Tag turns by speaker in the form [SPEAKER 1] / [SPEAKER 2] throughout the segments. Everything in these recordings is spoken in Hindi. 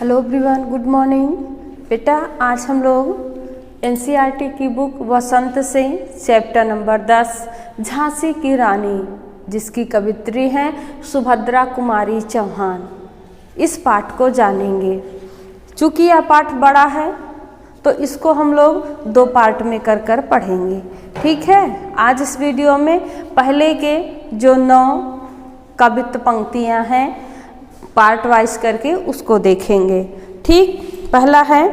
[SPEAKER 1] Hello everyone, good morning. बेटा, आज हम लोग एनसीईआरटी की बुक वसंत से चैप्टर नंबर 10 झांसी की रानी, जिसकी कवित्री हैं सुभद्रा कुमारी चौहान, इस पाठ को जानेंगे। चूँकि यह पाठ बड़ा है तो इसको हम लोग 2 पार्ट में कर पढ़ेंगे, ठीक है। आज इस वीडियो में पहले के जो 9 कवित्त पंक्तियाँ हैं पार्ट वाइज करके उसको देखेंगे, ठीक। पहला है,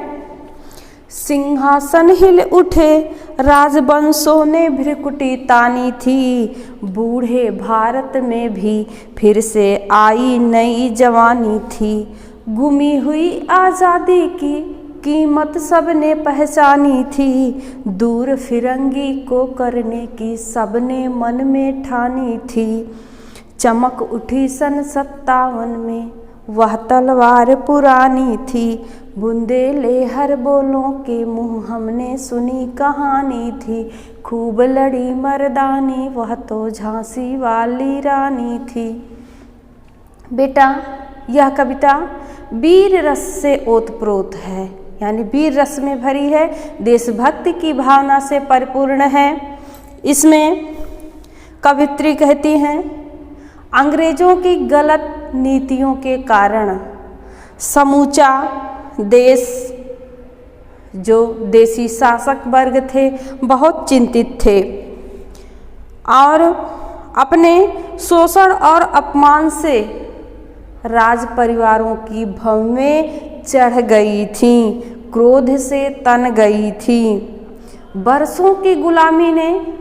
[SPEAKER 1] सिंहासन हिल उठे राजवंशों ने भ्रिकुटी तानी थी, बूढ़े भारत में भी फिर से आई नई जवानी थी, गुमी हुई आज़ादी की कीमत सबने पहचानी थी, दूर फिरंगी को करने की सबने मन में ठानी थी, चमक उठी सन 57 में वह तलवार पुरानी थी, बुंदेले हर बोलों के मुँह हमने सुनी कहानी थी, खूब लड़ी मर्दानी वह तो झांसी वाली रानी थी। बेटा, यह कविता वीर रस से ओतप्रोत है, यानी वीर रस में भरी है, देशभक्ति की भावना से परिपूर्ण है। इसमें कवित्री कहती हैं, अंग्रेजों की गलत नीतियों के कारण समूचा देश, जो देसी शासक वर्ग थे, बहुत चिंतित थे और अपने शोषण और अपमान से राज परिवारों की भव में चढ़ गई थी, क्रोध से तन गई थी। बरसों की गुलामी ने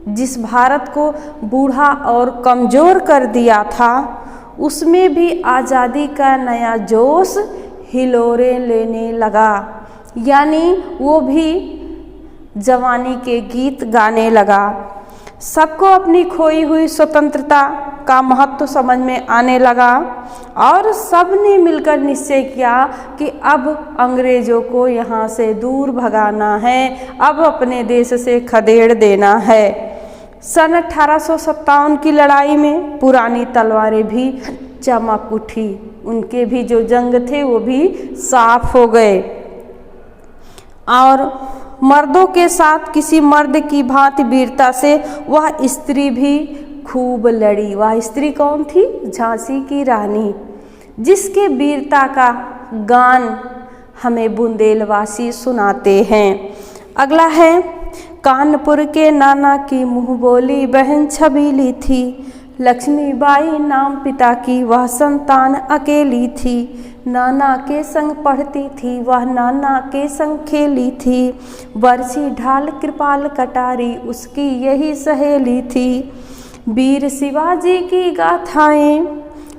[SPEAKER 1] जिस भारत को बूढ़ा और कमज़ोर कर दिया था, उसमें भी आज़ादी का नया जोश हिलोरे लेने लगा, यानी वो भी जवानी के गीत गाने लगा। सबको अपनी खोई हुई स्वतंत्रता का महत्व समझ में आने लगा और सब ने मिलकर निश्चय किया कि अब अंग्रेज़ों को यहाँ से दूर भगाना है, अब अपने देश से खदेड़ देना है। सन 1857 की लड़ाई में पुरानी तलवारें भी चमक उठी, उनके भी जो जंग थे वो भी साफ हो गए और मर्दों के साथ किसी मर्द की भांति वीरता से वह स्त्री भी खूब लड़ी। वह स्त्री कौन थी? झांसी की रानी, जिसके वीरता का गान हमें बुंदेलवासी सुनाते हैं। अगला है, कानपुर के नाना की मुँह बोली बहन छबीली थी, लक्ष्मीबाई नाम पिता की वह संतान अकेली थी, नाना के संग पढ़ती थी वह नाना के संग खेली थी, बरछी ढाल कृपाल कटारी उसकी यही सहेली थी, वीर शिवाजी की गाथाएं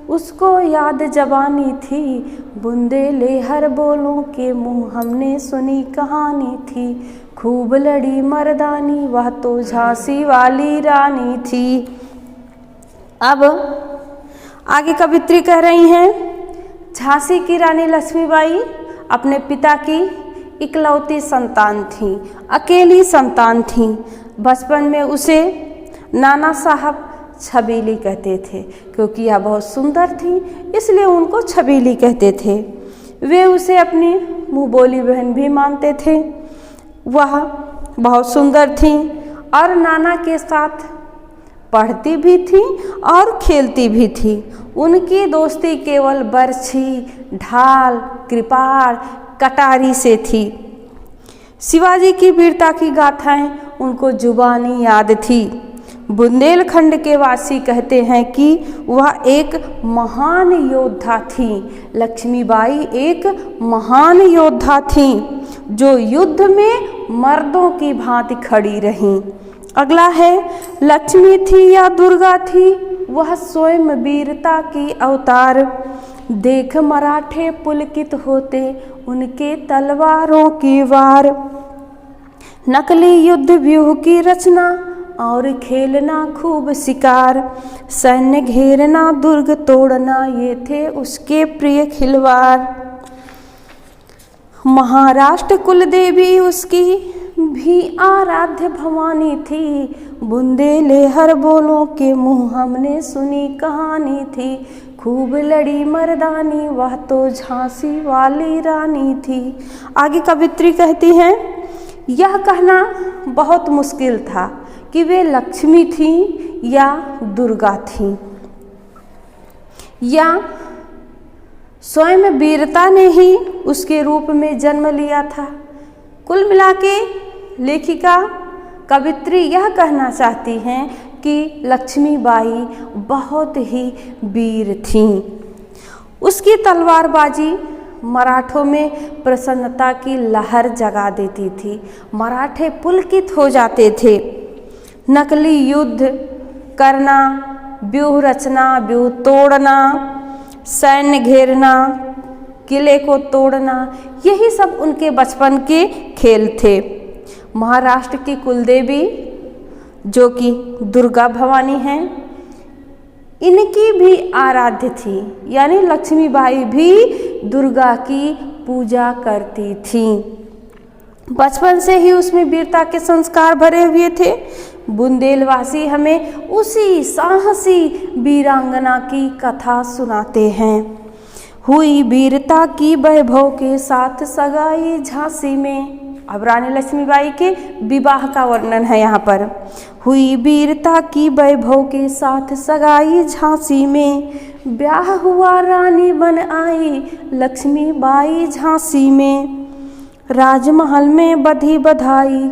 [SPEAKER 1] उसको याद जबानी थी, बुंदेले हर बोलों के मुँह हमने सुनी कहानी थी, खूब लड़ी मर्दानी वह तो झांसी वाली रानी थी। अब आगे कवित्री कह रही हैं, झांसी की रानी लक्ष्मीबाई अपने पिता की इकलौती संतान थी, अकेली संतान थी। बचपन में उसे नाना साहब छबीली कहते थे, क्योंकि यह बहुत सुंदर थी इसलिए उनको छबीली कहते थे। वे उसे अपनी मुँह बोली बहन भी मानते थे। वह बहुत सुंदर थी और नाना के साथ पढ़ती भी थी और खेलती भी थी। उनकी दोस्ती केवल बरछी ढाल कृपाल कटारी से थी। शिवाजी की वीरता की गाथाएं उनको जुबानी याद थी। बुंदेलखंड के वासी कहते हैं कि वह एक महान योद्धा थी। लक्ष्मीबाई एक महान योद्धा थी जो युद्ध में मर्दों की भांति खड़ी रहीं। अगला है, लक्ष्मी थी या दुर्गा थी वह स्वयं वीरता की अवतार, देख मराठे पुलकित होते उनके तलवारों की वार, नकली युद्ध व्यूह की रचना और खेलना खूब शिकार, सैन्य घेरना दुर्ग तोड़ना ये थे उसके प्रिय खिलवाड़, महाराष्ट्र कुलदेवी उसकी भी आराध्य भवानी थी, बुंदेले हर बोलों के मुँह हमने सुनी कहानी थी, खूब लड़ी मर्दानी वह तो झांसी वाली रानी थी। आगे कवित्री कहती हैं, यह कहना बहुत मुश्किल था कि वे लक्ष्मी थी या दुर्गा थी, या स्वयं वीरता ने ही उसके रूप में जन्म लिया था। कुल मिला के लेखिका कवित्री यह कहना चाहती हैं कि लक्ष्मीबाई बहुत ही वीर थीं। उसकी तलवारबाजी मराठों में प्रसन्नता की लहर जगा देती थी। मराठे पुलकित हो जाते थे। नकली युद्ध करना, व्यूह रचना, व्यूह तोड़ना, सैन्य घेरना, किले को तोड़ना, यही सब उनके बचपन के खेल थे। महाराष्ट्र की कुलदेवी जो कि दुर्गा भवानी हैं, इनकी भी आराध्य थी, यानी लक्ष्मीबाई भी दुर्गा की पूजा करती थी। बचपन से ही उसमें वीरता के संस्कार भरे हुए थे। बुंदेलवासी हमें उसी साहसी वीरांगना की कथा सुनाते हैं। हुई वीरता की वैभव के साथ सगाई झांसी में। अब रानी लक्ष्मीबाई के विवाह का वर्णन है यहाँ पर। हुई वीरता की वैभव के साथ सगाई झांसी में, ब्याह हुआ रानी बन आई लक्ष्मीबाई झांसी में। राजमहल में बधी बधाई,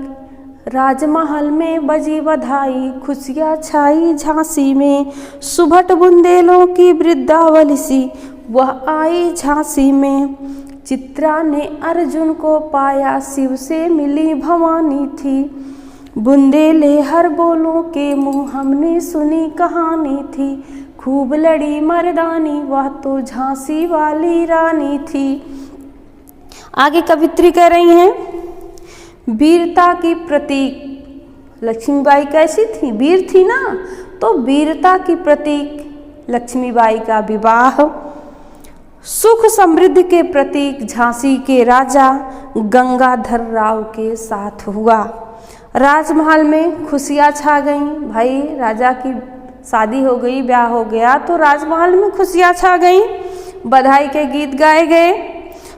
[SPEAKER 1] राजमहल में बजी बधाई, खुशियाँ छाई झांसी में। सुभट बुंदेलों की वृद्धावली सी वह आई झांसी में। चित्रा ने अर्जुन को पाया, शिव से मिली भवानी थी। बुंदेले हर बोलों के मुँह हमने सुनी कहानी थी। खूब लड़ी मर्दानी वह तो झांसी वाली रानी थी। आगे कवित्री कह रही हैं, वीरता की प्रतीक लक्ष्मीबाई कैसी थी? वीर थी ना, तो वीरता की प्रतीक लक्ष्मीबाई का विवाह सुख समृद्धि के प्रतीक झांसी के राजा गंगाधर राव के साथ हुआ। राजमहल में खुशियाँ छा गईं। भाई राजा की शादी हो गई, ब्याह हो गया, तो राजमहल में खुशियाँ छा गईं। बधाई के गीत गाए गए।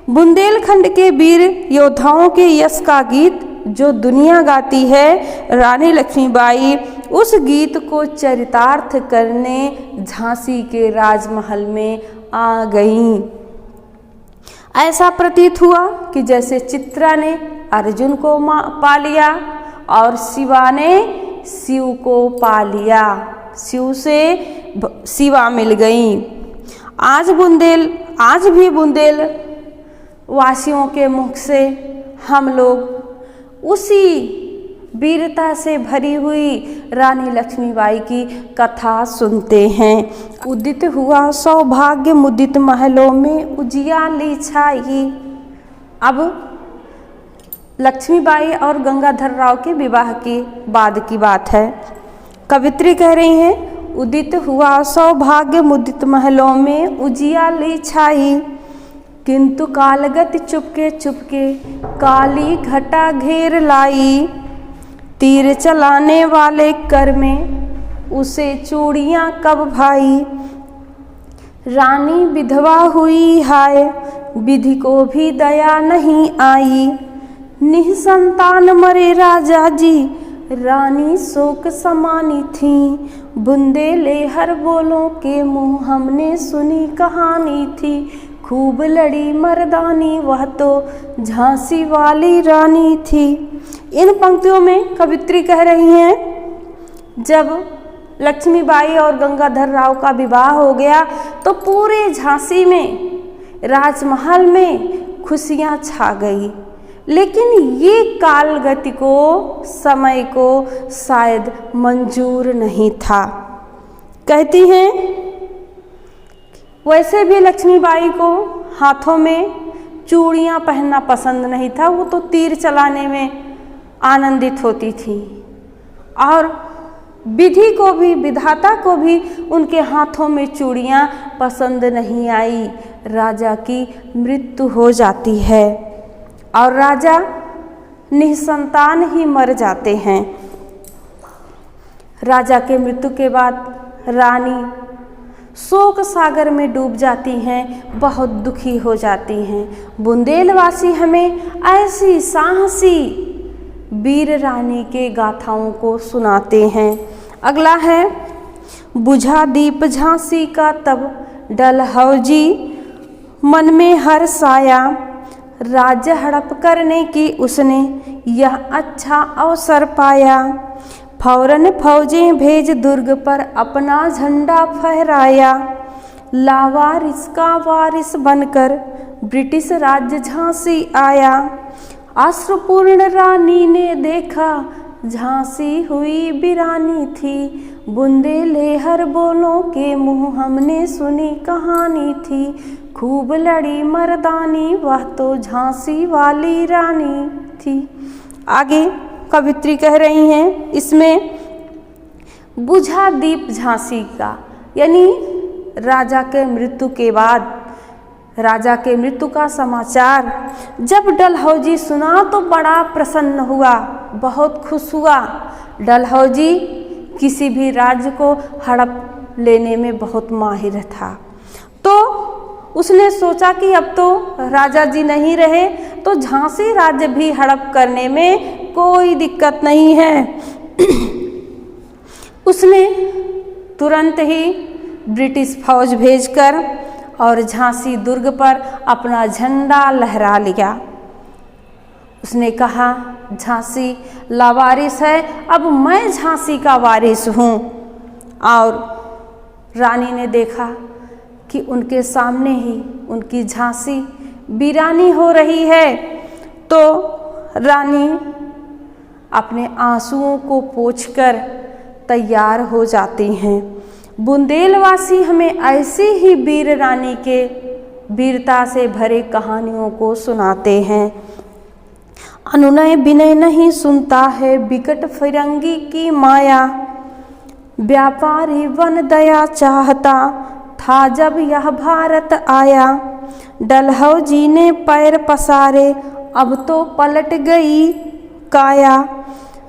[SPEAKER 1] बुंदेलखंड के वीर योद्धाओं के यश का गीत जो दुनिया गाती है, रानी लक्ष्मीबाई उस गीत को चरितार्थ करने झांसी के राजमहल में आ गईं। ऐसा प्रतीत हुआ कि जैसे चित्रा ने अर्जुन को पा लिया और शिवा ने शिव को पा लिया, शिव से शिवा मिल गई। आज भी बुंदेल वासियों के मुख से हम लोग उसी वीरता से भरी हुई रानी लक्ष्मीबाई की कथा सुनते हैं। उदित हुआ सौभाग्य मुदित महलों में उजियाली छाई। अब लक्ष्मीबाई और गंगाधर राव के विवाह के बाद की बात है। कवित्री कह रही हैं, उदित हुआ सौभाग्य मुदित महलों में उजियाली छाई। किंतु कालगति चुपके चुपके काली घटा घेर लाई। तीर चलाने वाले कर में उसे चूड़ियाँ कब भाई। रानी विधवा हुई हाय विधि को भी दया नहीं आई। निःसंतान मरे राजा जी रानी शोक समानी थी। बुंदेले हर बोलों के मुँह हमने सुनी कहानी थी। खूब लड़ी मर्दानी वह तो झांसी वाली रानी थी। इन पंक्तियों में कवित्री कह रही हैं, जब लक्ष्मीबाई और गंगाधर राव का विवाह हो गया तो पूरे झांसी में, राजमहल में खुशियाँ छा गई। लेकिन ये काल गति को, समय को शायद मंजूर नहीं था। कहती हैं, वैसे भी लक्ष्मीबाई को हाथों में चूड़ियाँ पहनना पसंद नहीं था। वो तो तीर चलाने में आनंदित होती थी और विधि को भी, विधाता को भी उनके हाथों में चूड़ियाँ पसंद नहीं आई। राजा की मृत्यु हो जाती है और राजा निःसंतान ही मर जाते हैं। राजा के मृत्यु के बाद रानी शोक सागर में डूब जाती हैं, बहुत दुखी हो जाती हैं। बुंदेलवासी हमें ऐसी साहसी वीर रानी के गाथाओं को सुनाते हैं। अगला है, बुझा दीप झांसी का तब डलहौजी मन में हर्ष आया, राज्य हड़प करने की उसने यह अच्छा अवसर पाया। फौरन फौजें भेज दुर्ग पर अपना झंडा फहराया, लावारिस का वारिस बनकर ब्रिटिश राज्य झांसी आया। अश्रुपूर्ण रानी ने देखा झांसी हुई वीरानी थी, बुंदेलहर बोलों के मुँह हमने सुनी कहानी थी। खूब लड़ी मर्दानी वह तो झांसी वाली रानी थी। आगे कवित्री कह रही हैं इसमें, बुझा दीप झांसी का, यानी राजा के मृत्यु के बाद, राजा के मृत्यु का समाचार जब डलहौजी सुना तो बड़ा प्रसन्न हुआ, बहुत खुश हुआ। डलहौजी किसी भी राज्य को हड़प लेने में बहुत माहिर था, तो उसने सोचा कि अब तो राजा जी नहीं रहे तो झांसी राज्य भी हड़प करने में कोई दिक्कत नहीं है। उसने तुरंत ही ब्रिटिश फौज भेजकर और झांसी दुर्ग पर अपना झंडा लहरा लिया। उसने कहा, झांसी लावारिस है, अब मैं झांसी का वारिस हूँ। और रानी ने देखा कि उनके सामने ही उनकी झांसी वीरानी हो रही है, तो रानी अपने आंसुओं को पोंछकर तैयार हो जाती हैं। बुंदेलवासी हमें ऐसी ही वीर रानी के वीरता से भरे कहानियों को सुनाते हैं। अनुनय विनय नहीं सुनता है विकट फिरंगी की माया, व्यापारी वन दया चाहता था जब यह भारत आया। डलहौजी ने पैर पसारे अब तो पलट गई काया,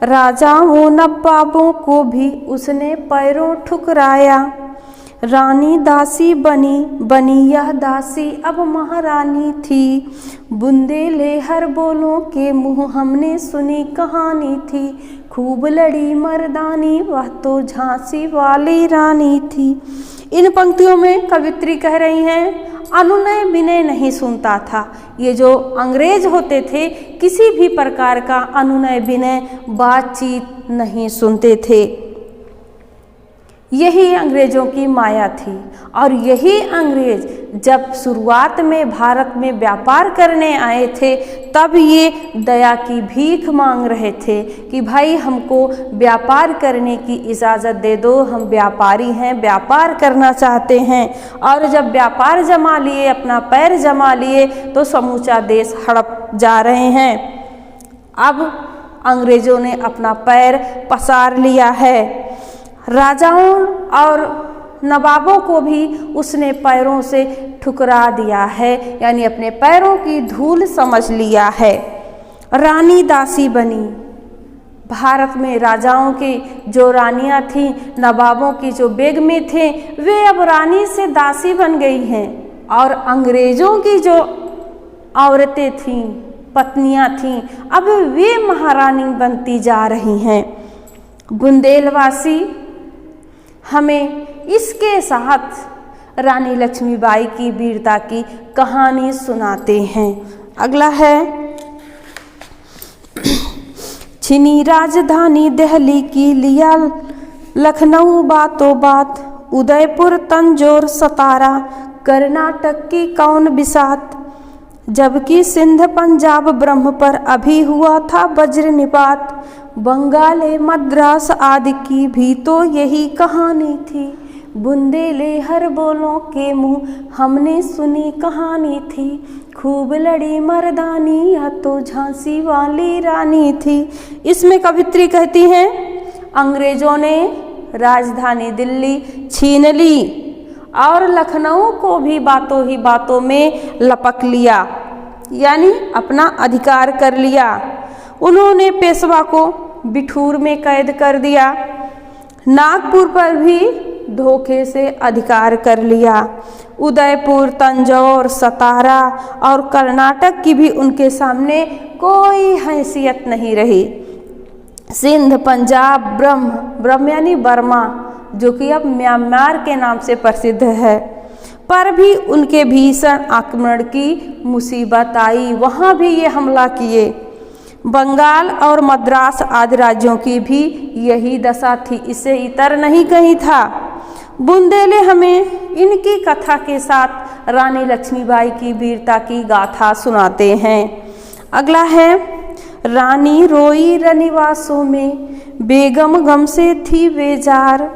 [SPEAKER 1] राजाओं नवाबों को भी उसने पैरों ठुकराया। रानी दासी बनी यह दासी अब महारानी थी, बुंदेलहर बोलों के मुँह हमने सुनी कहानी थी। खूब लड़ी मर्दानी वह तो झांसी वाली रानी थी। इन पंक्तियों में कवित्री कह रही हैं, अनुनय विनय नहीं सुनता था। ये जो अंग्रेज होते थे किसी भी प्रकार का अनुनय विनय बातचीत नहीं सुनते थे। यही अंग्रेजों की माया थी। और यही अंग्रेज जब शुरुआत में भारत में व्यापार करने आए थे तब ये दया की भीख मांग रहे थे कि भाई हमको व्यापार करने की इजाज़त दे दो, हम व्यापारी हैं, व्यापार करना चाहते हैं। और जब व्यापार जमा लिए, अपना पैर जमा लिए, तो समूचा देश हड़प जा रहे हैं। अब अंग्रेज़ों ने अपना पैर पसार लिया है। राजाओं और नवाबों को भी उसने पैरों से ठुकरा दिया है, यानी अपने पैरों की धूल समझ लिया है। रानी दासी बनी। भारत में राजाओं की जो रानियां थीं, नवाबों की जो बेगमें थे, वे अब रानी से दासी बन गई हैं। और अंग्रेज़ों की जो औरतें थीं, पत्नियां थीं, अब वे महारानी बनती जा रही हैं। बुंदेलवासी हमें इसके साथ रानी लक्ष्मीबाई की वीरता की कहानी सुनाते हैं। अगला है, छिनी राजधानी दिल्ली की लिया लखनऊ बातों बात, उदयपुर तंजौर सतारा कर्नाटक की कौन बिसात। जबकि सिंध पंजाब ब्रह्म पर अभी हुआ था वज्र निपात, बंगाल मद्रास आदि की भी तो यही कहानी थी। बुंदेलहर बोलों के मुँह हमने सुनी कहानी थी। खूब लड़ी मर्दानी यह तो झांसी वाली रानी थी। इसमें कवित्री कहती हैं, अंग्रेजों ने राजधानी दिल्ली छीन ली और लखनऊ को भी बातों ही बातों में लपक लिया, यानी अपना अधिकार कर लिया। उन्होंने पेशवा को बिठूर में कैद कर दिया। नागपुर पर भी धोखे से अधिकार कर लिया। उदयपुर, तंजौर, सतारा और कर्नाटक की भी उनके सामने कोई हैसियत नहीं रही। सिंध, पंजाब, ब्रह्म यानी बर्मा, जो कि अब म्यांमार के नाम से प्रसिद्ध है, पर भी उनके भीषण आक्रमण की मुसीबत आई, वहाँ भी ये हमला किए। बंगाल और मद्रास आदि राज्यों की भी यही दशा थी, इससे इतर नहीं कहीं था। बुंदेले हमें इनकी कथा के साथ रानी लक्ष्मीबाई की वीरता की गाथा सुनाते हैं। अगला है, रानी रोई रनिवासों में, बेगम गम से थी बेजार,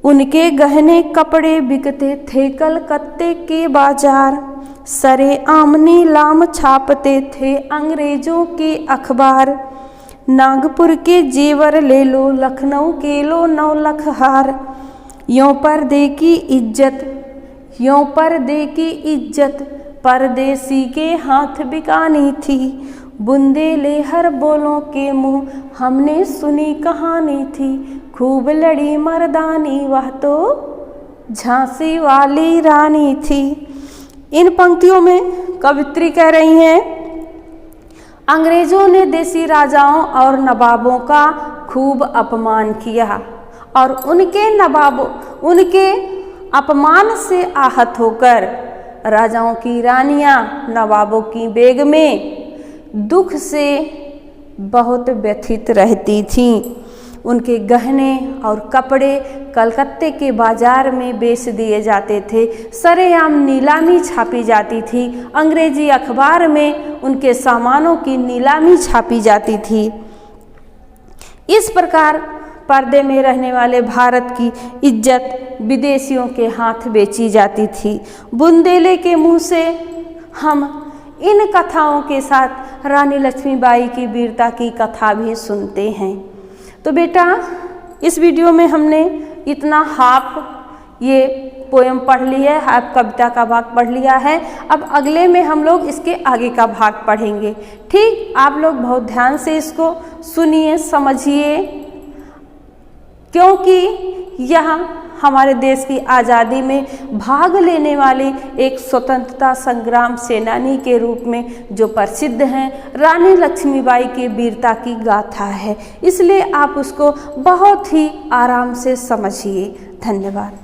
[SPEAKER 1] उनके गहने कपड़े बिकते थे कलकत्ते के बाजार, सरे आम नीलाम छापते थे अंग्रेजों के अखबार, नागपुर के जेवर ले लो, लखनऊ के लो 9 लाख हार, यों पर्दे की इज्जत, यों पर्दे की इज्जत परदेसी के हाथ बिकानी थी, बुंदेले हर बोलों के मुँह हमने सुनी कहानी थी, खूब लड़ी मर्दानी वह तो झांसी वाली रानी थी। इन पंक्तियों में कवित्री कह रही हैं, अंग्रेजों ने देसी राजाओं और नवाबों का खूब अपमान किया और उनके अपमान से आहत होकर राजाओं की रानियां, नवाबों की बेगमें दुख से बहुत व्यथित रहती थीं। उनके गहने और कपड़े कलकत्ते के बाजार में बेच दिए जाते थे, सरेआम नीलामी छापी जाती थी, अंग्रेजी अखबार में उनके सामानों की नीलामी छापी जाती थी। इस प्रकार पर्दे में रहने वाले भारत की इज्जत विदेशियों के हाथ बेची जाती थी। बुंदेले के मुंह से हम इन कथाओं के साथ रानी लक्ष्मीबाई की वीरता की कथा भी सुनते हैं। तो बेटा, इस वीडियो में हमने इतना हाफ ये पोएम पढ़ ली है, हाफ कविता का भाग पढ़ लिया है। अब अगले में हम लोग इसके आगे का भाग पढ़ेंगे। ठीक, आप लोग बहुत ध्यान से इसको सुनिए, समझिए, क्योंकि यह हमारे देश की आज़ादी में भाग लेने वाली एक स्वतंत्रता संग्राम सेनानी के रूप में जो प्रसिद्ध हैं, रानी लक्ष्मीबाई की वीरता की गाथा है। इसलिए आप उसको बहुत ही आराम से समझिए। धन्यवाद।